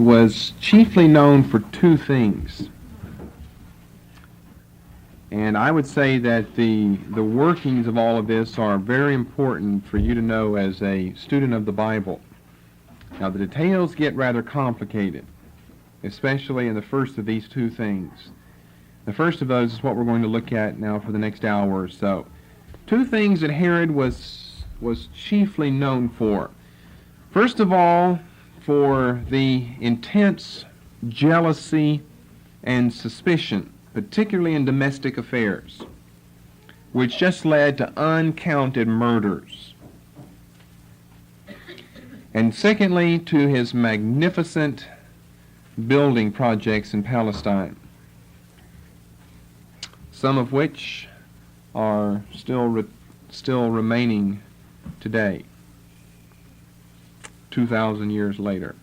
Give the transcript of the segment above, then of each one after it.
was chiefly known for two things. And I would say that the workings of all of this are very important for you to know as a student of the Bible. Now, the details get rather complicated, especially in the first of these two things. The first of those is what we're going to look at now for the next hour or so. Two things that Herod was chiefly known for. First of all, for the intense jealousy and suspicion, particularly in domestic affairs, which just led to uncounted murders. And secondly, to his magnificent building projects in Palestine, some of which are still remaining today, 2,000 years later.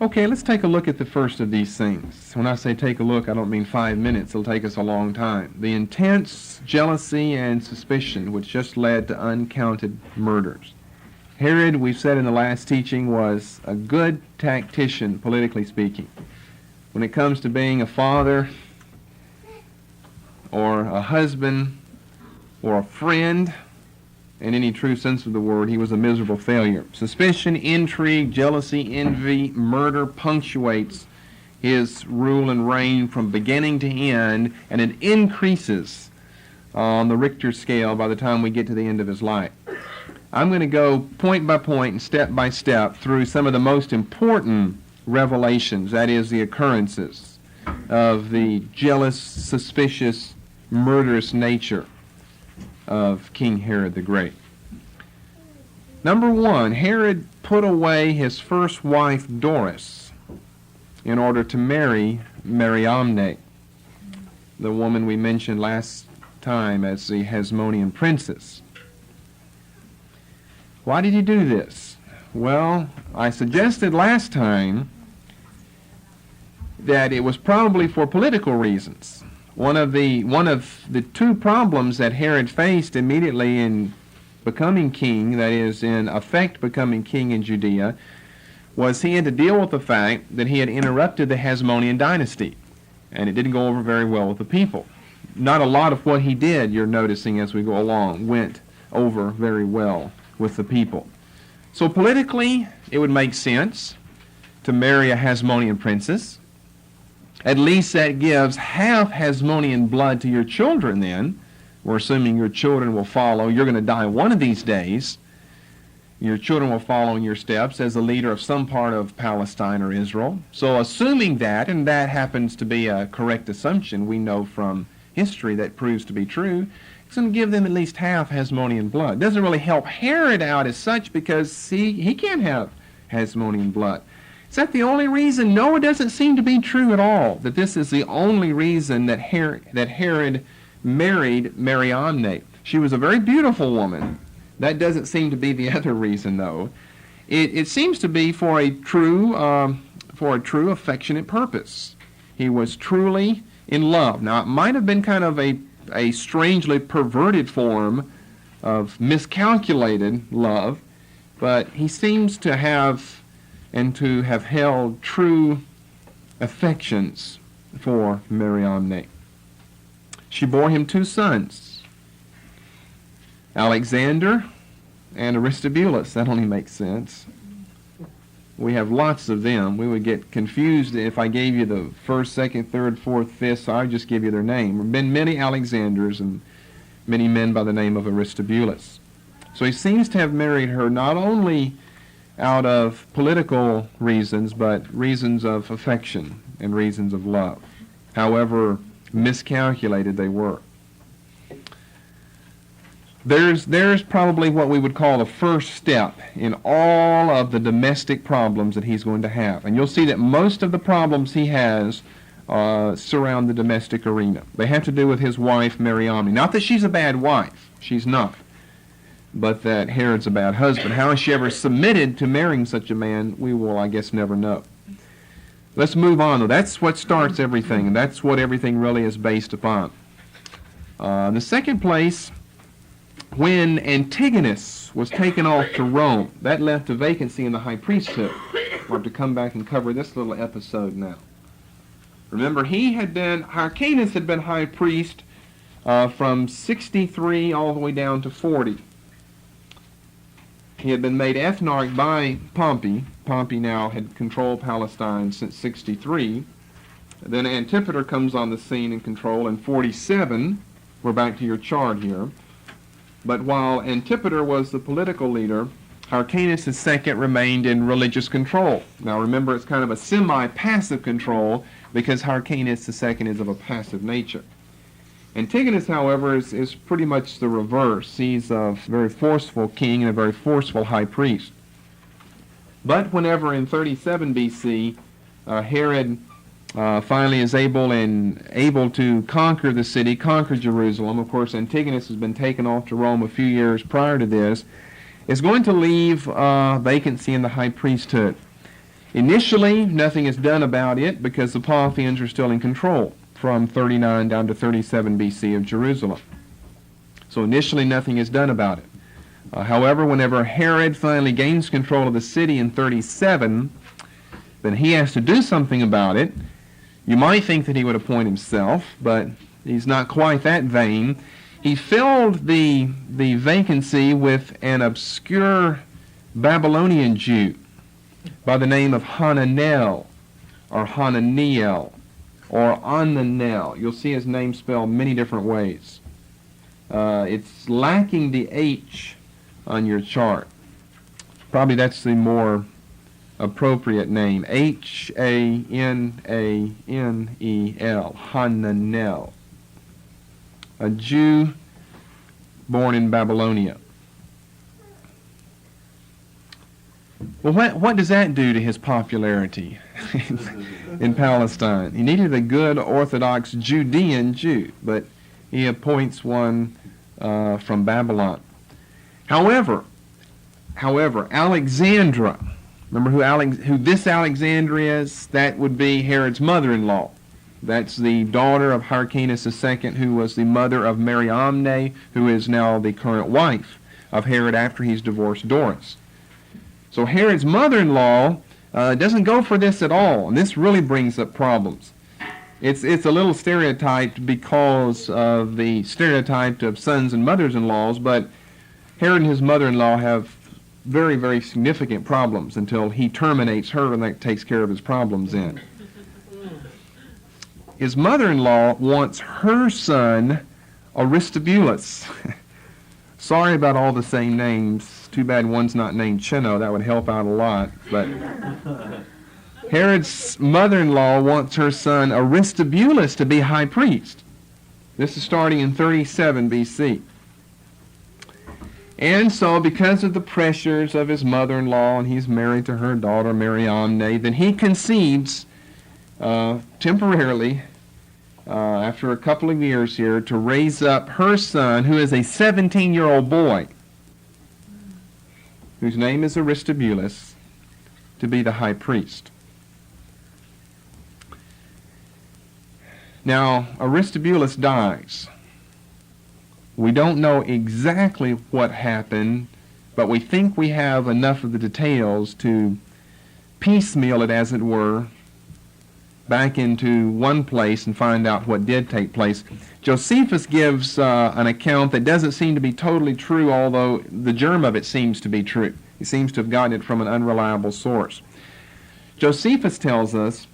Okay, let's take a look at the first of these things. When I say take a look, I don't mean 5 minutes. It'll take us a long time. The intense jealousy and suspicion which just led to uncounted murders. Herod, we've said in the last teaching, was a good tactician, politically speaking. When it comes to being a father or a husband or a friend, in any true sense of the word, he was a miserable failure. Suspicion, intrigue, jealousy, envy, murder punctuates his rule and reign from beginning to end, and it increases on the Richter scale by the time we get to the end of his life. I'm going to go point by point and step by step through some of the most important revelations, that is, the occurrences of the jealous, suspicious, murderous nature of King Herod the Great. Number one, Herod put away his first wife Doris in order to marry Mariamne, the woman we mentioned last time as the Hasmonean princess. Why did he do this? Well, I suggested last time that it was probably for political reasons. One of the two problems that Herod faced immediately in becoming king, that is, in effect becoming king in Judea, was he had to deal with the fact that he had interrupted the Hasmonean dynasty, and it didn't go over very well with the people. Not a lot of what he did, you're noticing as we go along, went over very well with the people. So politically, it would make sense to marry a Hasmonean princess. At least that gives half Hasmonean blood to your children then. We're assuming your children will follow. You're going to die one of these days. Your children will follow in your steps as the leader of some part of Palestine or Israel. So assuming that, and that happens to be a correct assumption, we know from history that proves to be true, it's going to give them at least half Hasmonean blood. It doesn't really help Herod out as such because he can't have Hasmonean blood. Is that the only reason? No, it doesn't seem to be true at all, that this is the only reason that Herod married Mariamne. She was a very beautiful woman. That doesn't seem to be the other reason, though. It seems to be for a true affectionate purpose. He was truly in love. Now, it might have been kind of a strangely perverted form of miscalculated love, but he seems to have held true affections for Mariamne. She bore him two sons, Alexander and Aristobulus. That only makes sense. We have lots of them. We would get confused if I gave you the first, second, third, fourth, fifth, so I'd just give you their name. There have been many Alexanders and many men by the name of Aristobulus. So he seems to have married her not only out of political reasons, but reasons of affection and reasons of love, however miscalculated they were. There's probably what we would call the first step in all of the domestic problems that he's going to have. And you'll see that most of the problems he has surround the domestic arena. They have to do with his wife, Mariamne. Not that she's a bad wife. She's not. But that Herod's a bad husband. How she ever submitted to marrying such a man, we will, I guess, never know. Let's move on, though. That's what starts everything, and that's what everything really is based upon. In the second place, when Antigonus was taken off to Rome, that left a vacancy in the high priesthood. We'll have to come back and cover this little episode now. Remember, Hyrcanus had been high priest from 63 all the way down to 40. He had been made ethnarch by Pompey. Pompey now had controlled Palestine since 63. Then Antipater comes on the scene in control in 47. We're back to your chart here. But while Antipater was the political leader, Hyrcanus II remained in religious control. Now remember, it's kind of a semi-passive control because Hyrcanus II is of a passive nature. Antigonus, however, is pretty much the reverse. He's a very forceful king and a very forceful high priest. But whenever in 37 BC, Herod finally is able to conquer the city, conquer Jerusalem. Of course, Antigonus has been taken off to Rome a few years prior to this. Is going to leave a vacancy in the high priesthood. Initially, nothing is done about it because the Parthians are still in control from 39 down to 37 BC of Jerusalem. So initially, nothing is done about it. However, whenever Herod finally gains control of the city in 37, then he has to do something about it. You might think that he would appoint himself, but he's not quite that vain. He filled the vacancy with an obscure Babylonian Jew by the name of Hananel, or Hananiel, or Ananel. You'll see his name spelled many different ways. It's lacking the H on your chart. Probably that's the more appropriate name. Hananel, Hananel. A Jew born in Babylonia. Well, what does that do to his popularity in Palestine? He needed a good Orthodox Judean Jew, but he appoints one from Babylon. However, Alexandra, remember who this Alexandra is? That would be Herod's mother-in-law. That's the daughter of Hyrcanus II, who was the mother of Mariamne, who is now the current wife of Herod after he's divorced Doris. So Herod's mother-in-law doesn't go for this at all, and this really brings up problems. It's a little stereotyped because of the stereotype of sons and mothers-in-laws, but Herod and his mother-in-law have very, very significant problems until he terminates her, and that takes care of his problems then. His mother-in-law wants her son, Aristobulus. Sorry about all the same names. Too bad one's not named Chino. That would help out a lot. But Herod's mother-in-law wants her son, Aristobulus, to be high priest. This is starting in 37 BC. And so, because of the pressures of his mother-in-law, and he's married to her daughter, Mariamne, then he conceives temporarily, after a couple of years here, to raise up her son, who is a 17-year-old boy, whose name is Aristobulus, to be the high priest. Now, Aristobulus dies. We don't know exactly what happened, but we think we have enough of the details to piecemeal it, as it were, back into one place and find out what did take place. Josephus gives an account that doesn't seem to be totally true, although the germ of it seems to be true. He seems to have gotten it from an unreliable source. Josephus tells us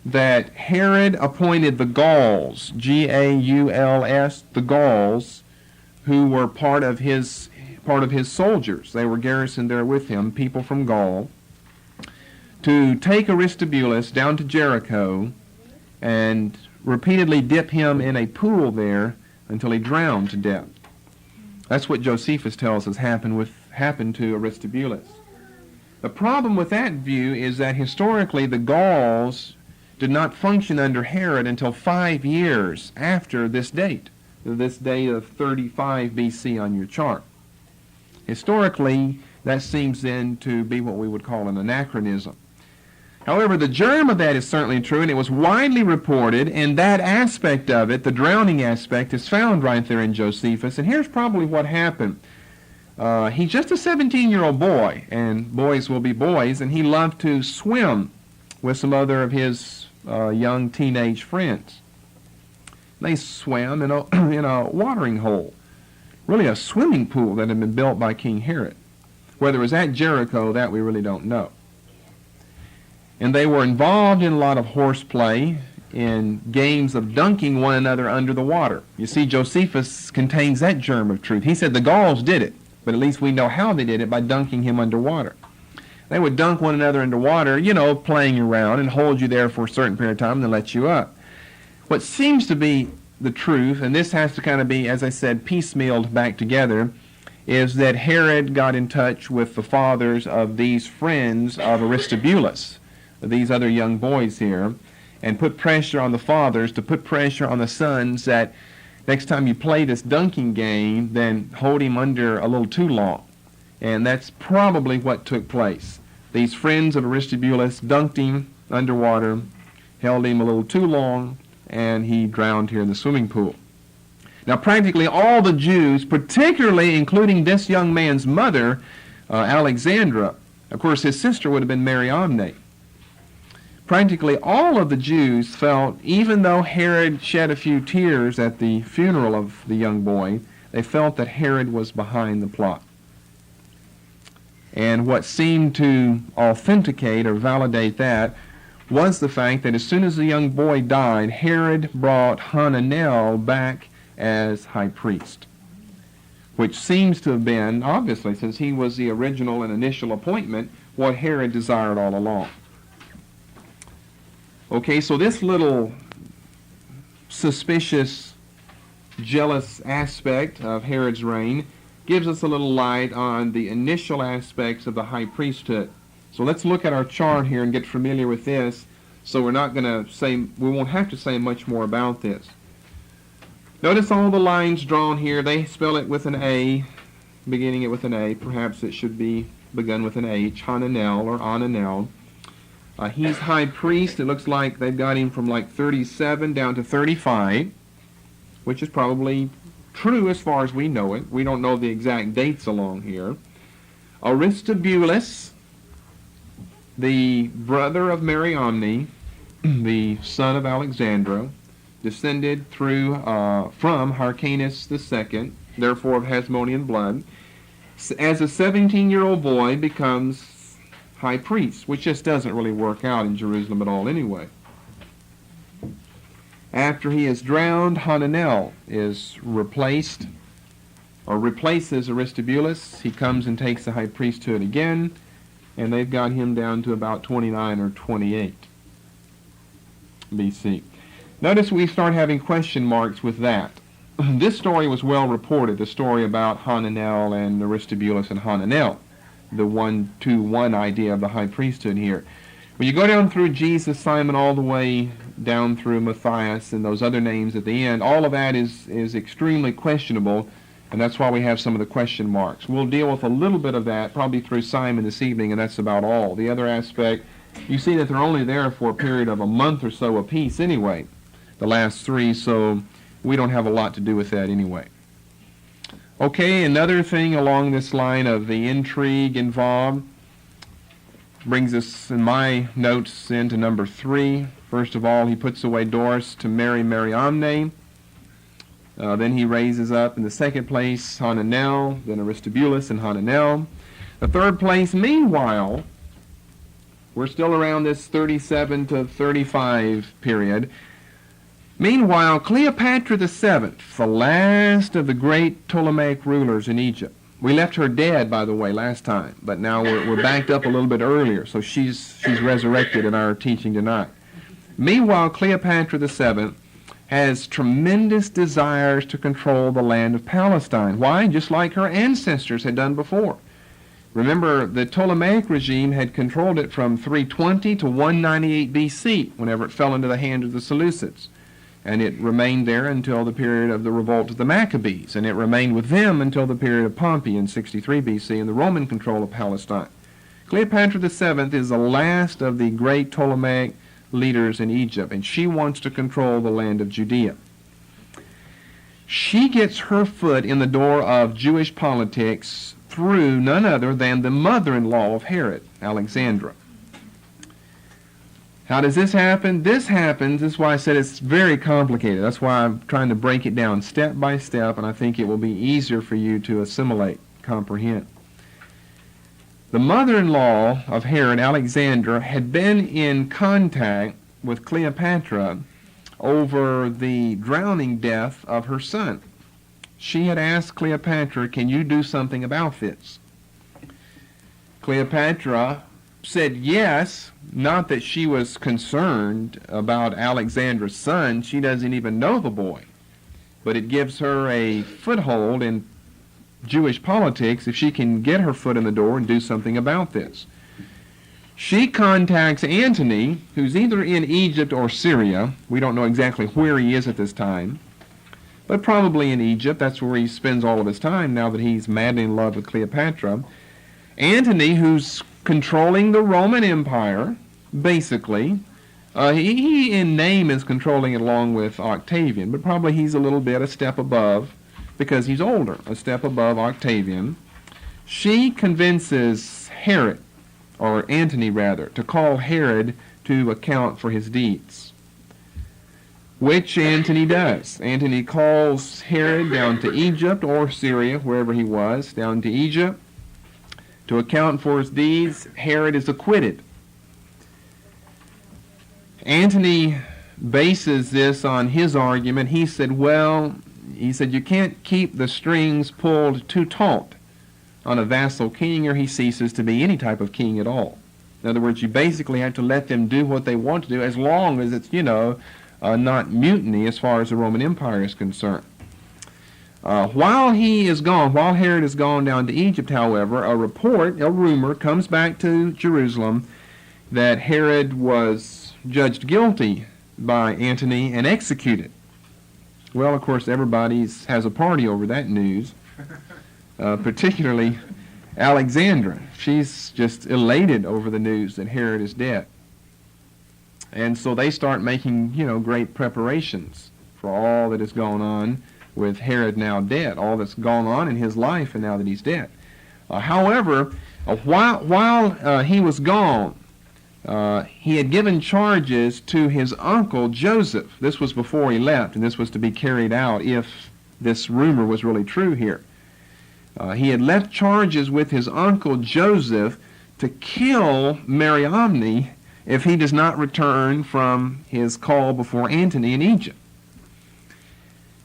that Herod appointed the Gauls, Gauls, the Gauls, who were part of his soldiers. They were garrisoned there with him, people from Gaul, to take Aristobulus down to Jericho and repeatedly dip him in a pool there until he drowned to death. That's what Josephus tells us happened to Aristobulus. The problem with that view is that historically the Gauls did not function under Herod until 5 years after this date of 35 BC on your chart. Historically, that seems then to be what we would call an anachronism. However, the germ of that is certainly true, and it was widely reported, and that aspect of it, the drowning aspect, is found right there in Josephus. And here's probably what happened. He's just a 17-year-old boy, and boys will be boys, and he loved to swim with some other of his young teenage friends. They swam in a watering hole, really a swimming pool that had been built by King Herod. Whether it was at Jericho, that we really don't know. And they were involved in a lot of horseplay, in games of dunking one another under the water. You see, Josephus contains that germ of truth. He said the Gauls did it, but at least we know how they did it, by dunking him underwater. They would dunk one another into water, playing around, and hold you there for a certain period of time and then let you up. What seems to be the truth, and this has to kind of be, as I said, piecemealed back together, is that Herod got in touch with the fathers of these friends of Aristobulus, these other young boys here, and put pressure on the fathers to put pressure on the sons that next time you play this dunking game, then hold him under a little too long. And that's probably what took place. These friends of Aristobulus dunked him underwater, held him a little too long, and he drowned here in the swimming pool. Now, practically all the Jews, particularly including this young man's mother, Alexandra, of course his sister would have been Mariamne, practically all of the Jews felt, even though Herod shed a few tears at the funeral of the young boy, they felt that Herod was behind the plot. And what seemed to authenticate or validate that was the fact that as soon as the young boy died, Herod brought Hananel back as high priest, which seems to have been, obviously, since he was the original and initial appointment, what Herod desired all along. Okay, so this little suspicious, jealous aspect of Herod's reign gives us a little light on the initial aspects of the high priesthood. So let's look at our chart here and get familiar with this, so we won't have to say much more about this. Notice all the lines drawn here, they spell it with an A, beginning it with an A. Perhaps it should be begun with an H, Hananel or Ananel. He's high priest. It looks like they've got him from like 37 down to 35, which is probably true as far as we know it. We don't know the exact dates along here. Aristobulus, the brother of Mariamne, the son of Alexandra, descended from Hyrcanus II, therefore of Hasmonean blood, as a 17-year-old boy becomes high priest, which just doesn't really work out in Jerusalem at all anyway. After he is drowned, Hananel is replaces Aristobulus. He comes and takes the high priesthood again, and they've got him down to about 29 or 28 BC. Notice we start having question marks with that. This story was well reported, the story about Hananel and Aristobulus and Hananel, the 1-2-1 idea of the high priesthood here. When you go down through Jesus, Simon, all the way down through Matthias and those other names at the end, all of that is extremely questionable, and that's why we have some of the question marks. We'll deal with a little bit of that probably through Simon this evening, and that's about all. The other aspect, you see that they're only there for a period of a month or so apiece anyway, the last three, so we don't have a lot to do with that anyway. Okay, another thing along this line of the intrigue involved brings us, in my notes, into number 3. First of all, he puts away Doris to marry Mariamne. Then he raises up in the second place Hananel, then Aristobulus and Hananel. The third place, meanwhile, we're still around this 37 to 35 period. Meanwhile, Cleopatra VII, the last of the great Ptolemaic rulers in Egypt. We left her dead, by the way, last time, but now we're backed up a little bit earlier, so she's resurrected in our teaching tonight. Meanwhile, Cleopatra VII has tremendous desires to control the land of Palestine. Why? Just like her ancestors had done before. Remember, the Ptolemaic regime had controlled it from 320 to 198 BC, whenever it fell into the hands of the Seleucids. And it remained there until the period of the revolt of the Maccabees, and it remained with them until the period of Pompey in 63 BC and the Roman control of Palestine. Cleopatra VII is the last of the great Ptolemaic leaders in Egypt, and she wants to control the land of Judea. She gets her foot in the door of Jewish politics through none other than the mother-in-law of Herod, Alexandra. How does this happen? This happens, this is why I said it's very complicated. That's why I'm trying to break it down step by step, and I think it will be easier for you to assimilate, comprehend. The mother-in-law of Herod, Alexandra, had been in contact with Cleopatra over the drowning death of her son. She had asked Cleopatra, can you do something about this? Cleopatra said yes, not that she was concerned about Alexandra's son. She doesn't even know the boy. But it gives her a foothold in Jewish politics if she can get her foot in the door and do something about this. She contacts Antony, who's either in Egypt or Syria. We don't know exactly where he is at this time, but probably in Egypt. That's where he spends all of his time now that he's madly in love with Cleopatra. Antony, who's controlling the Roman Empire, basically. He in name is controlling it along with Octavian, but probably he's a little bit a step above because he's older, a step above Octavian. She convinces Herod, or Antony rather, to call Herod to account for his deeds, which Antony does. Antony calls Herod down to Egypt or Syria, wherever he was, down to Egypt, to account for his deeds. Herod is acquitted. Antony bases this on his argument. He said, you can't keep the strings pulled too taut on a vassal king or he ceases to be any type of king at all. In other words, you basically have to let them do what they want to do as long as it's, not mutiny as far as the Roman Empire is concerned. While Herod is gone down to Egypt, however, a rumor comes back to Jerusalem that Herod was judged guilty by Antony and executed. Well, of course, everybody has a party over that news, particularly Alexandra. She's just elated over the news that Herod is dead. And so they start making, great preparations for all that has gone on with Herod now dead, all that's gone on in his life and now that he's dead. However, while he was gone, he had given charges to his uncle Joseph. This was before he left, and this was to be carried out if this rumor was really true here. He had left charges with his uncle Joseph to kill Mariamne if he does not return from his call before Antony in Egypt.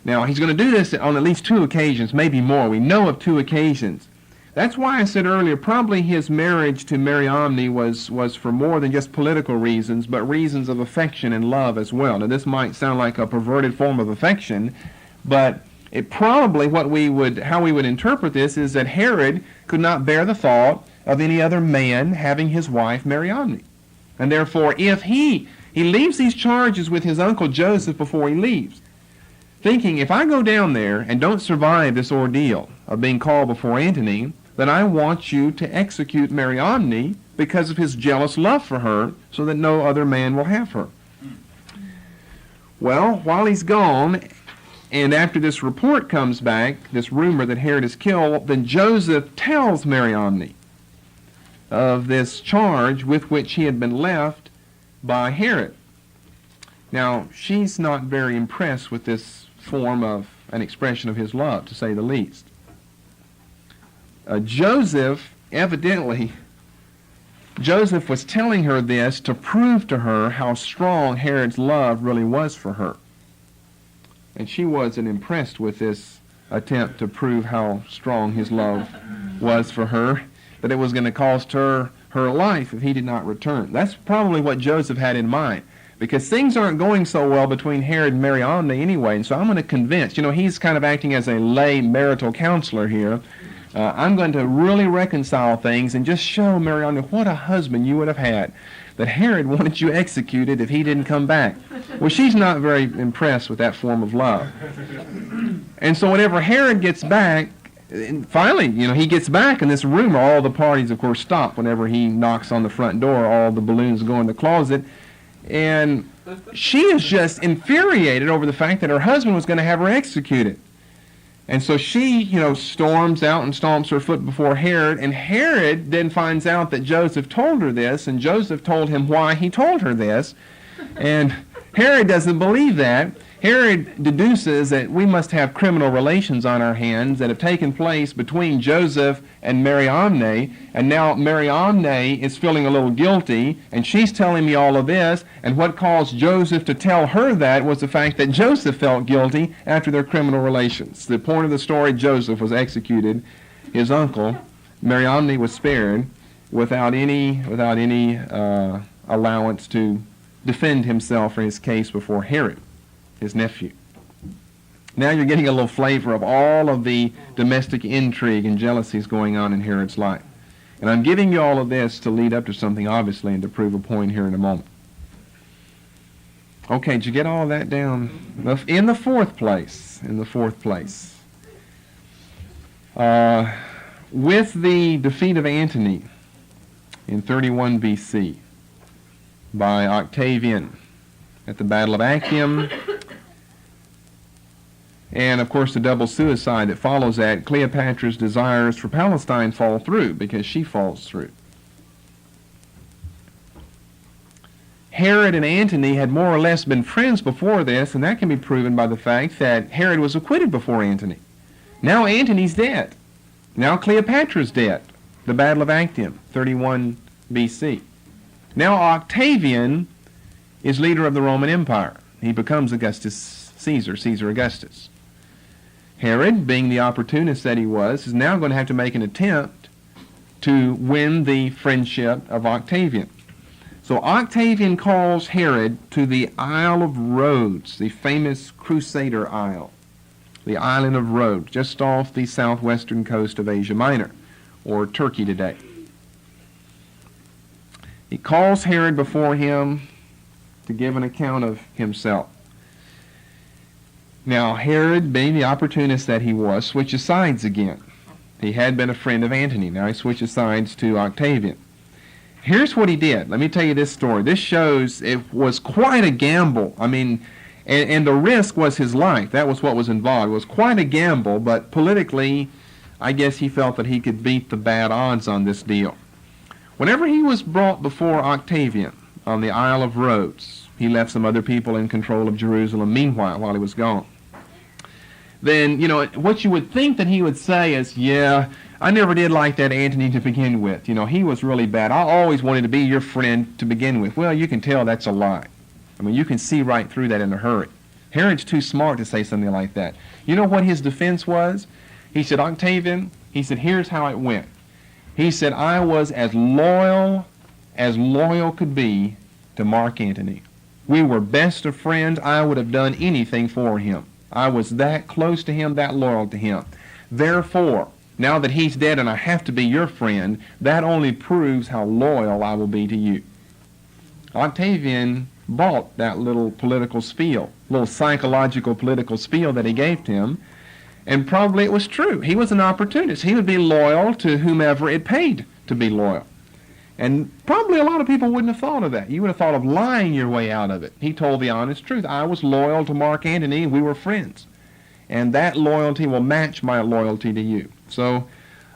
Now, he's going to do this on at least 2 occasions, maybe more. We know of 2 occasions. That's why I said earlier, probably his marriage to Mariamne was for more than just political reasons, but reasons of affection and love as well. Now, this might sound like a perverted form of affection, but it probably, how we would interpret this is that Herod could not bear the thought of any other man having his wife Mariamne. And therefore, if he leaves these charges with his uncle Joseph before he leaves, thinking, if I go down there and don't survive this ordeal of being called before Antony, then I want you to execute Mariamne because of his jealous love for her, so that no other man will have her. Well, while he's gone, and after this report comes back, this rumor that Herod is killed, then Joseph tells Mariamne of this charge with which he had been left by Herod. Now, she's not very impressed with this form of an expression of his love, to say the least. Joseph was telling her this to prove to her how strong Herod's love really was for her. And she wasn't impressed with this attempt to prove how strong his love was for her, that it was going to cost her her life if he did not return. That's probably what Joseph had in mind, because things aren't going so well between Herod and Mariamne anyway, and so I'm going to convince, he's kind of acting as a lay marital counselor here. I'm going to really reconcile things and just show Mariamne what a husband you would have had, that Herod wanted you executed if he didn't come back. Well, she's not very impressed with that form of love. And so whenever Herod gets back, And finally, he gets back in this room. All the parties, of course, stop whenever he knocks on the front door. All the balloons go in the closet. And she is just infuriated over the fact that her husband was going to have her executed. And so she, storms out and stomps her foot before Herod. And Herod then finds out that Joseph told her this, and Joseph told him why he told her this. And Herod doesn't believe that. Herod deduces that we must have criminal relations on our hands that have taken place between Joseph and Mariamne, and now Mariamne is feeling a little guilty, and she's telling me all of this, and what caused Joseph to tell her that was the fact that Joseph felt guilty after their criminal relations. The point of the story, Joseph was executed. His uncle, Mariamne, was spared without any allowance to defend himself or his case before Herod, his nephew. Now you're getting a little flavor of all of the domestic intrigue and jealousies going on in Herod's life. And I'm giving you all of this to lead up to something, obviously, and to prove a point here in a moment. Okay, did you get all of that down? In the fourth place, with the defeat of Antony in 31 BC by Octavian at the Battle of Actium, and of course the double suicide that follows that, Cleopatra's desires for Palestine fall through because she falls through. Herod and Antony had more or less been friends before this, and that can be proven by the fact that Herod was acquitted before Antony. Now Antony's dead. Now Cleopatra's dead. The Battle of Actium, 31 BC. Now Octavian is leader of the Roman Empire. He becomes Caesar Augustus. Herod, being the opportunist that he was, is now going to have to make an attempt to win the friendship of Octavian. So Octavian calls Herod to the Isle of Rhodes, the famous Crusader Isle, the island of Rhodes, just off the southwestern coast of Asia Minor, or Turkey today. He calls Herod before him to give an account of himself. Now Herod, being the opportunist that he was, switches sides again. He had been a friend of Antony. Now he switches sides to Octavian. Here's what he did. Let me tell you this story. This shows it was quite a gamble. I mean, and the risk was his life. That was what was involved. It was quite a gamble, but politically, I guess he felt that he could beat the bad odds on this deal. Whenever he was brought before Octavian on the Isle of Rhodes, he left some other people in control of Jerusalem meanwhile while he was gone. Then, what you would think that he would say is, yeah, I never did like that Antony to begin with. He was really bad. I always wanted to be your friend to begin with. Well, you can tell that's a lie. I mean, you can see right through that in a hurry. Herod's too smart to say something like that. You know what his defense was? He said, Octavian, he said, here's how it went. He said, I was as loyal could be to Mark Antony. We were best of friends. I would have done anything for him. I was that close to him, that loyal to him. Therefore, now that he's dead and I have to be your friend, that only proves how loyal I will be to you. Octavian bought that little political spiel, little psychological political spiel that he gave to him, and probably it was true. He was an opportunist. He would be loyal to whomever it paid to be loyal. And probably a lot of people wouldn't have thought of that. You would have thought of lying your way out of it. He told the honest truth. I was loyal to Mark Antony, and we were friends. And that loyalty will match my loyalty to you. So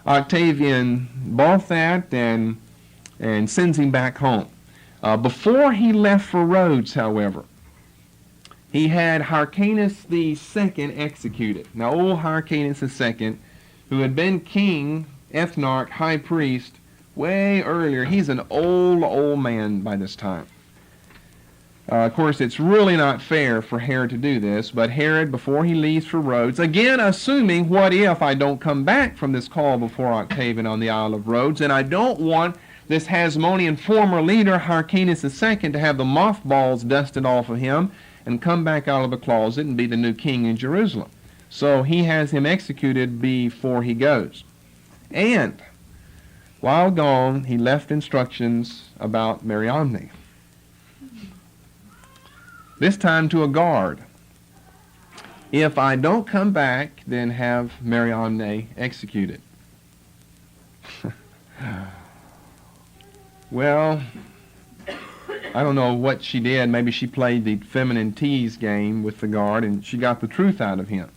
Octavian bought that and sends him back home. Before he left for Rhodes, however, he had Hyrcanus II executed. Now, old Hyrcanus II, who had been king, ethnarch, high priest, way earlier, he's an old man by this time. Of course, it's really not fair for Herod to do this, but Herod, before he leaves for Rhodes, again assuming, what if I don't come back from this call before Octavian on the Isle of Rhodes, and I don't want this Hasmonean former leader, Hyrcanus II, to have the mothballs dusted off of him and come back out of the closet and be the new king in Jerusalem. So he has him executed before he goes. And while gone, he left instructions about Mariamne. This time to a guard. If I don't come back, then have Mariamne executed. Well, I don't know what she did. Maybe she played the feminine tease game with the guard, and she got the truth out of him.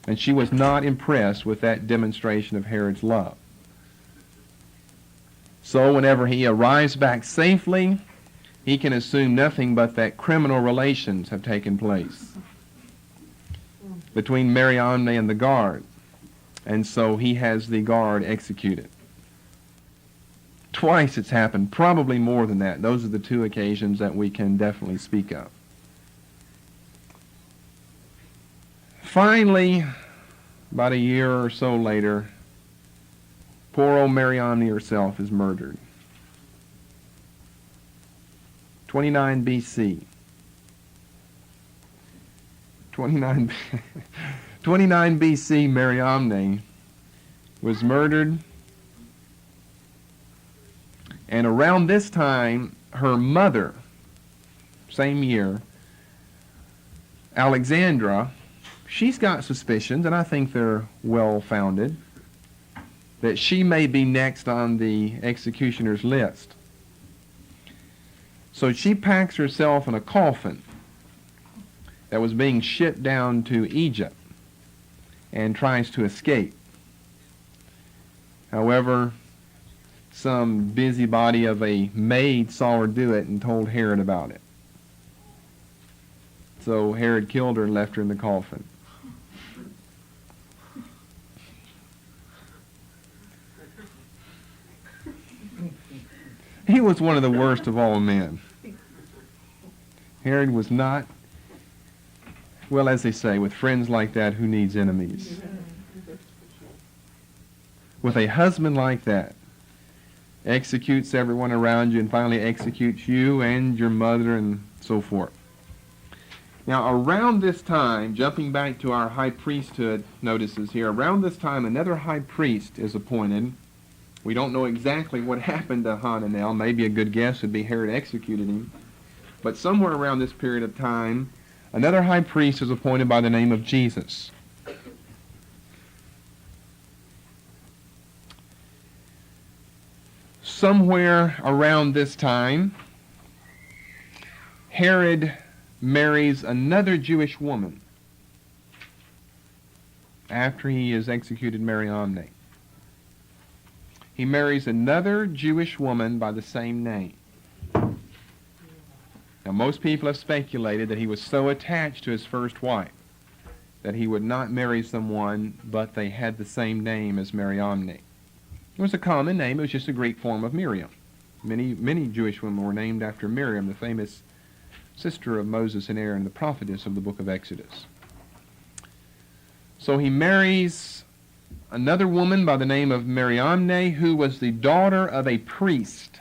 And she was not impressed with that demonstration of Herod's love. So whenever he arrives back safely, he can assume nothing but that criminal relations have taken place between Mariamne and the guard. And so he has the guard executed. Twice it's happened, probably more than that. Those are the two occasions that we can definitely speak of. Finally, about a year or so later, poor old Mariamne herself is murdered. 29 BC. 29 BC, Mariamne was murdered. And around this time, her mother, same year, Alexandra, she's got suspicions, and I think they're well-founded, that she may be next on the executioner's list. So she packs herself in a coffin that was being shipped down to Egypt and tries to escape. However, some busybody of a maid saw her do it and told Herod about it. So Herod killed her and left her in the coffin. He was one of the worst of all men. Herod was not, well, as they say, with friends like that, who needs enemies? With a husband like that, executes everyone around you and finally executes you and your mother and so forth. Now, around this time, jumping back to our high priesthood notices here, around this time another high priest is appointed. We don't know exactly what happened to Hananel. Maybe a good guess would be Herod executed him. But somewhere around this period of time, another high priest is appointed by the name of Jesus. Somewhere around this time, Herod marries another Jewish woman after he has executed Mariamne. He marries another Jewish woman by the same name. Now, most people have speculated that he was so attached to his first wife that he would not marry someone, but they had the same name as Mariamne. It was a common name. It was just a Greek form of Miriam. Many Jewish women were named after Miriam, the famous sister of Moses and Aaron, the prophetess of the book of Exodus. So he marries another woman by the name of Mariamne, who was the daughter of a priest,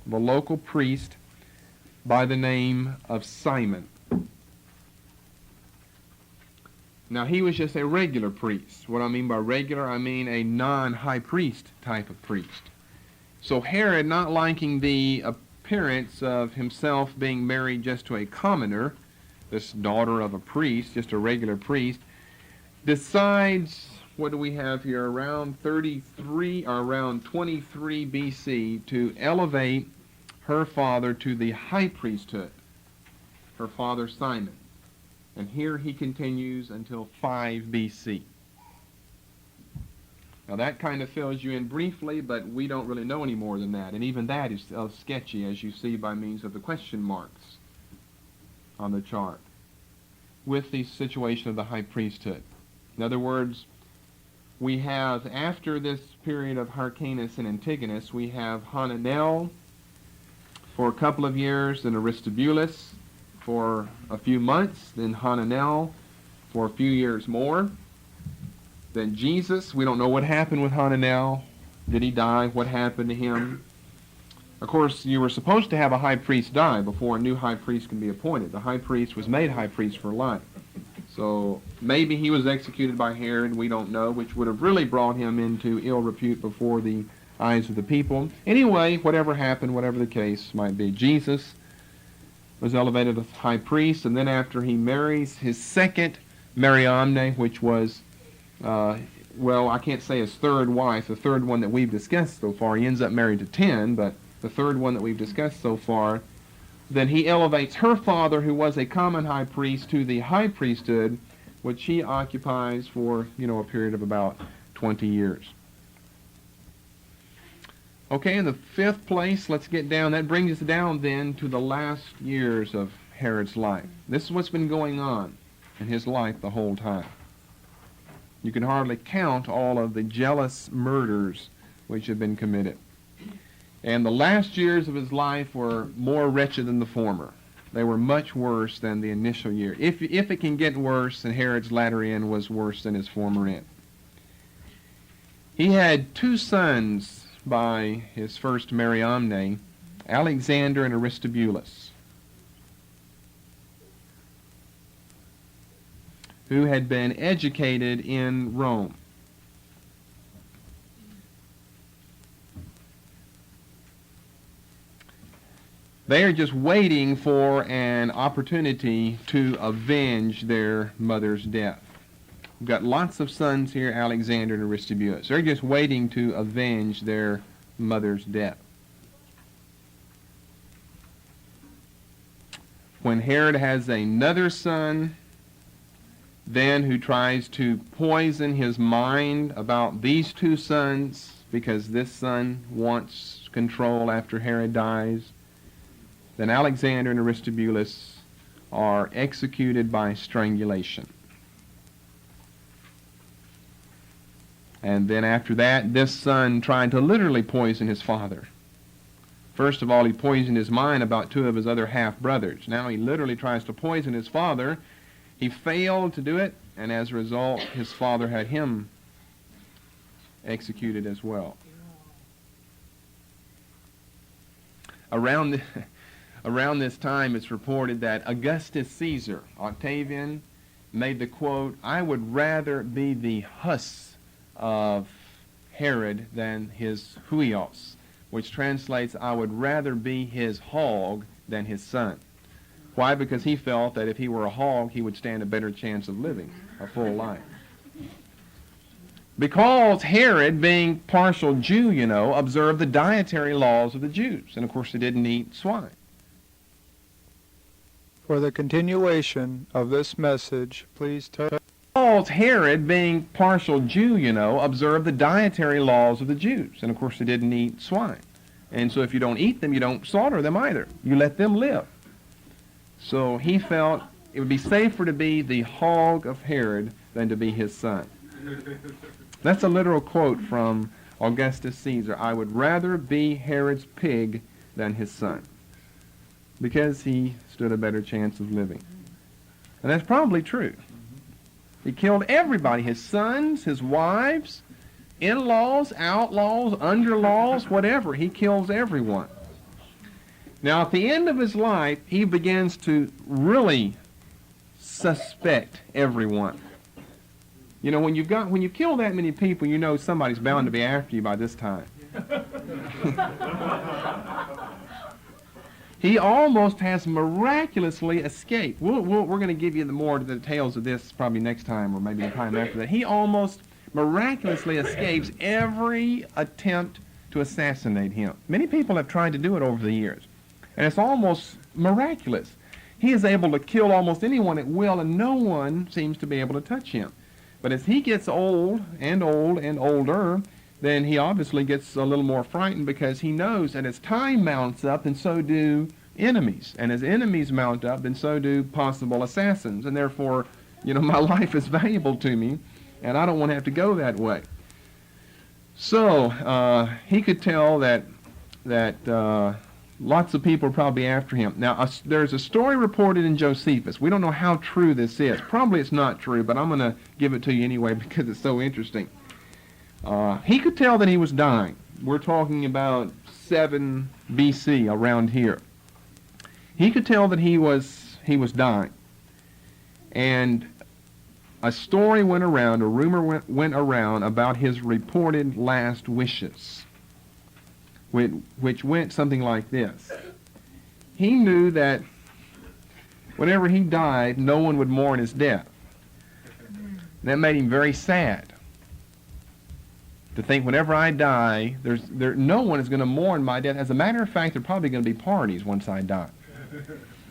of a local priest by the name of Simon. Now, he was just a regular priest. What I mean by regular, I mean a non-high priest type of priest. So Herod, not liking the appearance of himself being married just to a commoner, this daughter of a priest, just a regular priest, decides, what do we have here, around 33 or around 23 BC, to elevate her father to the high priesthood, her father Simon. And here he continues until 5 BC. Now that kind of fills you in briefly, but we don't really know any more than that. And even that is sketchy, as you see by means of the question marks on the chart, with the situation of the high priesthood. In other words, we have, after this period of Hyrcanus and Antigonus, we have Hananel for a couple of years, then Aristobulus for a few months, then Hananel for a few years more. Then Jesus, we don't know what happened with Hananel. Did he die? What happened to him? Of course, you were supposed to have a high priest die before a new high priest can be appointed. The high priest was made high priest for life. So maybe he was executed by Herod, we don't know, which would have really brought him into ill repute before the eyes of the people. Anyway, whatever happened, whatever the case might be, Jesus was elevated as high priest, and then after he marries his second Mariamne, which was, well, I can't say his third wife, the third one that we've discussed so far. He ends up married to 10, but the third one that we've discussed so far. Then he elevates her father, who was a common high priest, to the high priesthood, which he occupies for, a period of about 20 years. Okay, in the fifth place, let's get down. That brings us down then to the last years of Herod's life. This is what's been going on in his life the whole time. You can hardly count all of the jealous murders which have been committed. And the last years of his life were more wretched than the former. They were much worse than the initial year. If it can get worse, then Herod's latter end was worse than his former end. He had 2 sons by his first Mariamne, Alexander and Aristobulus, who had been educated in Rome. They are just waiting for an opportunity to avenge their mother's death. We've got lots of sons here, Alexander and Aristobulus. They're just waiting to avenge their mother's death. When Herod has another son, then who tries to poison his mind about these 2 sons, because this son wants control after Herod dies, then Alexander and Aristobulus are executed by strangulation. And then after that, this son tried to literally poison his father. First of all, he poisoned his mind about 2 of his other half-brothers. Now he literally tries to poison his father. He failed to do it, and as a result, his father had him executed as well. Around this time, it's reported that Augustus Caesar, Octavian, made the quote, "I would rather be the hus of Herod than his huios," which translates, "I would rather be his hog than his son." Why? Because he felt that if he were a hog, he would stand a better chance of living a full life. Because Herod, being partial Jew, observed the dietary laws of the Jews. And of course, he didn't eat swine. For the continuation of this message, please turn. Because Herod, being partial Jew, observed the dietary laws of the Jews. And of course, they didn't eat swine. And so if you don't eat them, you don't slaughter them either. You let them live. So he felt it would be safer to be the hog of Herod than to be his son. That's a literal quote from Augustus Caesar. "I would rather be Herod's pig than his son," because he stood a better chance of living. And that's probably true. He killed everybody, his sons, his wives, in-laws, outlaws, under-laws, whatever. He kills everyone. Now, at the end of his life, he begins to really suspect everyone. When you kill that many people, somebody's bound to be after you by this time. He almost has miraculously escaped. We're going to give you more details of this probably next time or maybe the time after that. He almost miraculously escapes every attempt to assassinate him. Many people have tried to do it over the years, and it's almost miraculous. He is able to kill almost anyone at will, and no one seems to be able to touch him. But as he gets old and older, then he obviously gets a little more frightened, because he knows that as time mounts up, then so do enemies. And as enemies mount up, then so do possible assassins. And therefore, my life is valuable to me, and I don't want to have to go that way. So he could tell that lots of people are probably after him. Now, there's a story reported in Josephus. We don't know how true this is. Probably it's not true, but I'm going to give it to you anyway because it's so interesting. He could tell that he was dying. We're talking about 7 BC, around here. He could tell that he was dying. And a story went around, a rumor went around about his reported last wishes, which went something like this. He knew that whenever he died, no one would mourn his death. And that made him very sad. To think whenever I die, no one is going to mourn my death. As a matter of fact, there are probably going to be parties once I die.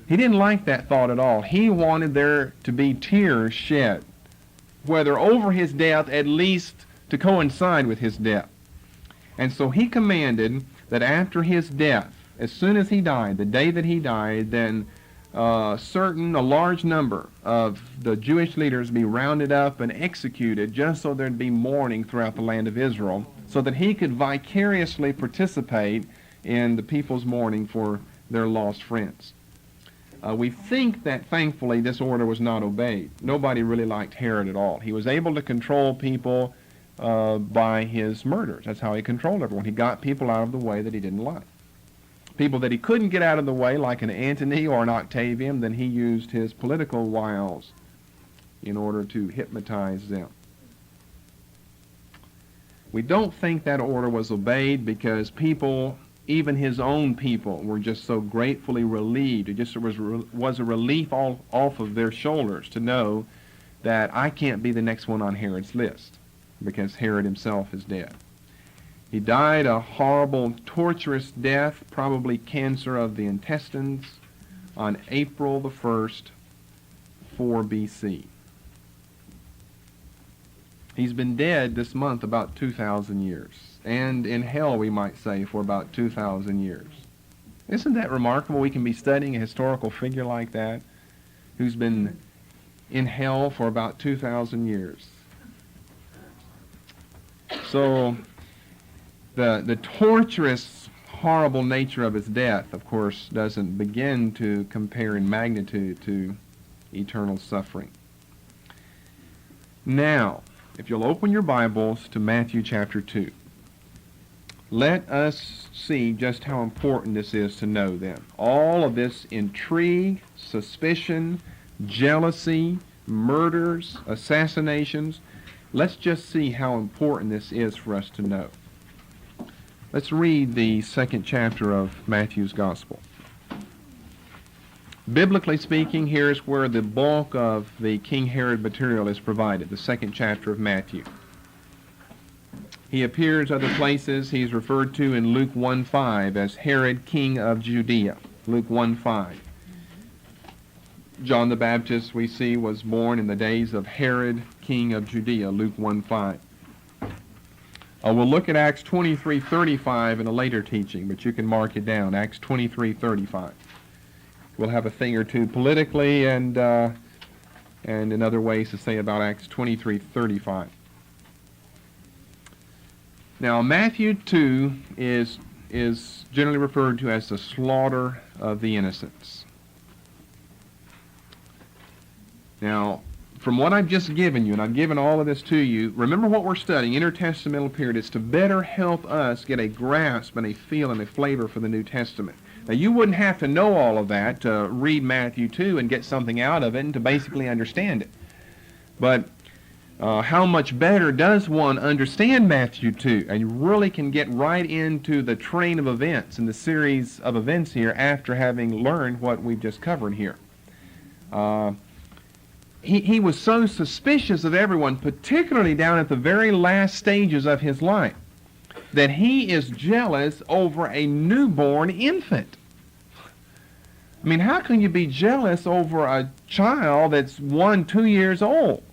He didn't like that thought at all. He wanted there to be tears shed, whether over his death, at least to coincide with his death. And so he commanded that after his death, as soon as he died, the day that he died, then a large number of the Jewish leaders be rounded up and executed, just so there'd be mourning throughout the land of Israel, so that he could vicariously participate in the people's mourning for their lost friends. We think that thankfully this order was not obeyed. Nobody really liked Herod at all. He was able to control people by his murders. That's how he controlled everyone. He got people out of the way that he didn't like. People that he couldn't get out of the way, like an Antony or an Octavian, then he used his political wiles in order to hypnotize them. We don't think that order was obeyed because people, even his own people, were just so gratefully relieved. It just was a relief off of their shoulders to know that I can't be the next one on Herod's list because Herod himself is dead. He died a horrible, torturous death, probably cancer of the intestines, on April the 1st, 4 BC. He's been dead this month about 2,000 years, and in hell, we might say, for about 2,000 years. Isn't that remarkable? We can be studying a historical figure like that, who's been in hell for about 2,000 years. So, the torturous, horrible nature of his death, of course, doesn't begin to compare in magnitude to eternal suffering. Now, if you'll open your Bibles to Matthew chapter 2, let us see just how important this is to know then. All of this intrigue, suspicion, jealousy, murders, assassinations, let's just see how important this is for us to know. Let's read the 2nd chapter of Matthew's Gospel. Biblically speaking, here's where the bulk of the King Herod material is provided, the 2nd chapter of Matthew. He appears other places. He's referred to in Luke 1:5 as Herod, king of Judea. Luke 1:5. John the Baptist, we see, was born in the days of Herod, king of Judea. Luke 1:5. We'll look at Acts 23:35 in a later teaching, but you can mark it down, Acts 23:35. We'll have a thing or two politically and in other ways to say about Acts 23:35. Now, Matthew 2 is generally referred to as the slaughter of the innocents. Now, from what I've just given you, and I've given all of this to you, remember what we're studying, intertestamental period, is to better help us get a grasp and a feel and a flavor for the New Testament. Now, you wouldn't have to know all of that to read Matthew 2 and get something out of it and to basically understand it. But how much better does one understand Matthew 2? And you really can get right into the train of events and the series of events here after having learned what we've just covered here. He was so suspicious of everyone, particularly down at the very last stages of his life, that he is jealous over a newborn infant. I mean, how can you be jealous over a child that's 1-2 years old?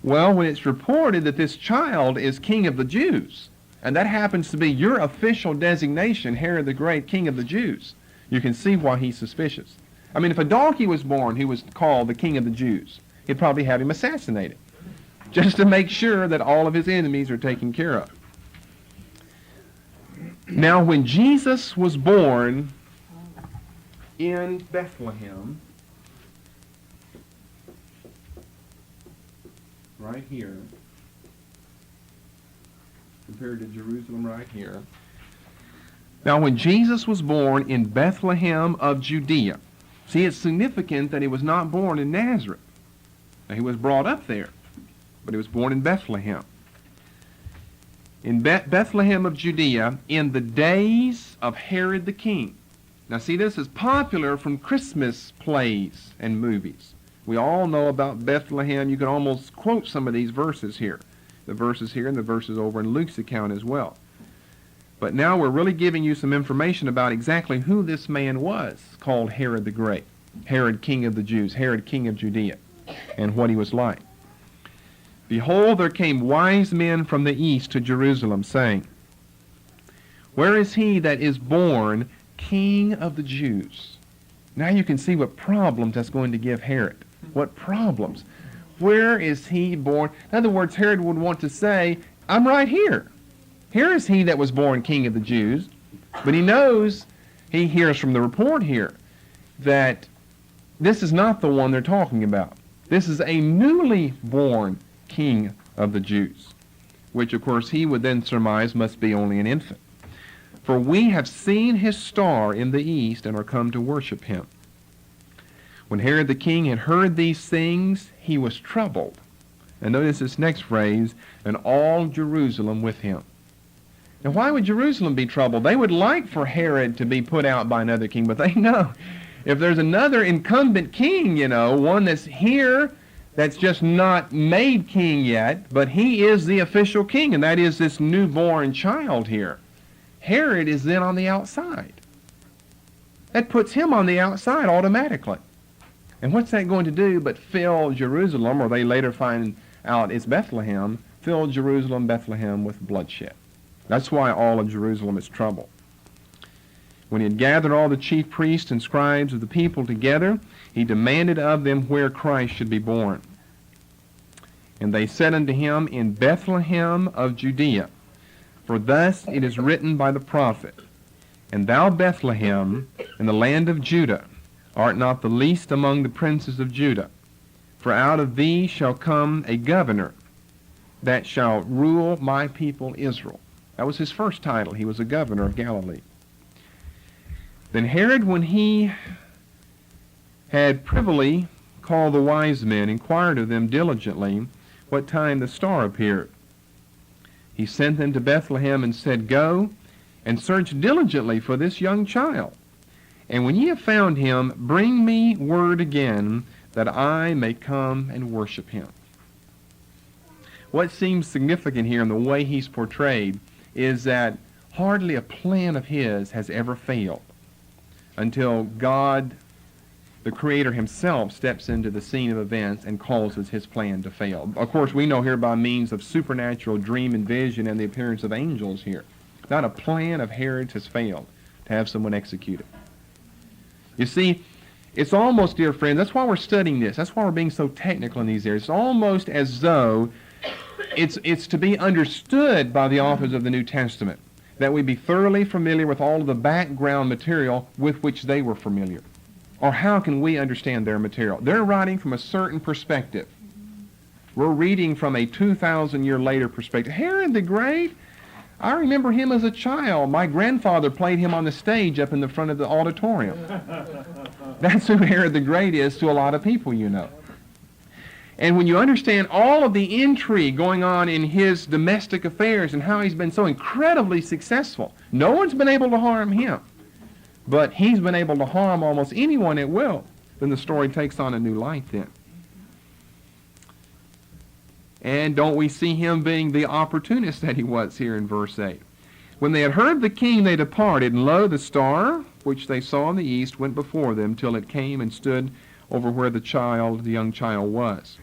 Well, when it's reported that this child is king of the Jews, and that happens to be your official designation, Herod the Great, king of the Jews, you can see why he's suspicious. I mean, if a donkey was born who was called the king of the Jews, he'd probably have him assassinated, just to make sure that all of his enemies are taken care of. Now, when Jesus was born in Bethlehem, right here, compared to Jerusalem right here. Now, when Jesus was born in Bethlehem of Judea, see, it's significant that he was not born in Nazareth. Now, he was brought up there, but he was born in Bethlehem. In Bethlehem of Judea, in the days of Herod the king. Now, see, this is popular from Christmas plays and movies. We all know about Bethlehem. You can almost quote some of these verses here. The verses here and the verses over in Luke's account as well. But now we're really giving you some information about exactly who this man was called Herod the Great. Herod, king of the Jews. Herod, king of Judea. And what he was like. Behold, there came wise men from the east to Jerusalem, saying, Where is he that is born King of the Jews? Now you can see what problems that's going to give Herod. What problems? Where is he born? In other words, Herod would want to say, I'm right here. Here is he that was born King of the Jews. But he knows, he hears from the report here, that this is not the one they're talking about. This is a newly born King of the Jews, which of course he would then surmise must be only an infant. For we have seen his star in the east and are come to worship him. When Herod the king had heard these things, he was troubled. And notice this next phrase, and all Jerusalem with him. Now why would Jerusalem be troubled? They would like for Herod to be put out by another king, but they know if there's another incumbent king, one that's here, that's just not made king yet, but he is the official king, and that is this newborn child here. Herod is then on the outside. That puts him on the outside automatically. And what's that going to do but fill Jerusalem, or they later find out it's Bethlehem, fill Jerusalem, Bethlehem with bloodshed. That's why all of Jerusalem is troubled. When he had gathered all the chief priests and scribes of the people together, he demanded of them where Christ should be born. And they said unto him, In Bethlehem of Judea. For thus it is written by the prophet, And thou, Bethlehem, in the land of Judah, art not the least among the princes of Judah. For out of thee shall come a governor that shall rule my people Israel. That was his first title. He was a governor of Galilee. Then Herod, when he had privily called the wise men, inquired of them diligently what time the star appeared. He sent them to Bethlehem and said, Go and search diligently for this young child. And when ye have found him, bring me word again, that I may come and worship him. What seems significant here in the way he's portrayed is that hardly a plan of his has ever failed until God, the Creator himself, steps into the scene of events and causes his plan to fail. Of course, we know here by means of supernatural dream and vision and the appearance of angels here. Not a plan of Herod's has failed to have someone executed. You see, it's almost, dear friends, that's why we're studying this. That's why we're being so technical in these areas. It's almost as though it's to be understood by the authors of the New Testament that we be thoroughly familiar with all of the background material with which they were familiar. Or how can we understand their material? They're writing from a certain perspective. We're reading from a 2,000 year later perspective. Herod the Great, I remember him as a child. My grandfather played him on the stage up in the front of the auditorium. That's who Herod the Great is to a lot of people, And when you understand all of the intrigue going on in his domestic affairs and how he's been so incredibly successful, no one's been able to harm him. But he's been able to harm almost anyone at will. Then the story takes on a new light then. And don't we see him being the opportunist that he was here in verse 8? When they had heard the king, they departed, and lo, the star, which they saw in the east, went before them, till it came and stood over where the young child was.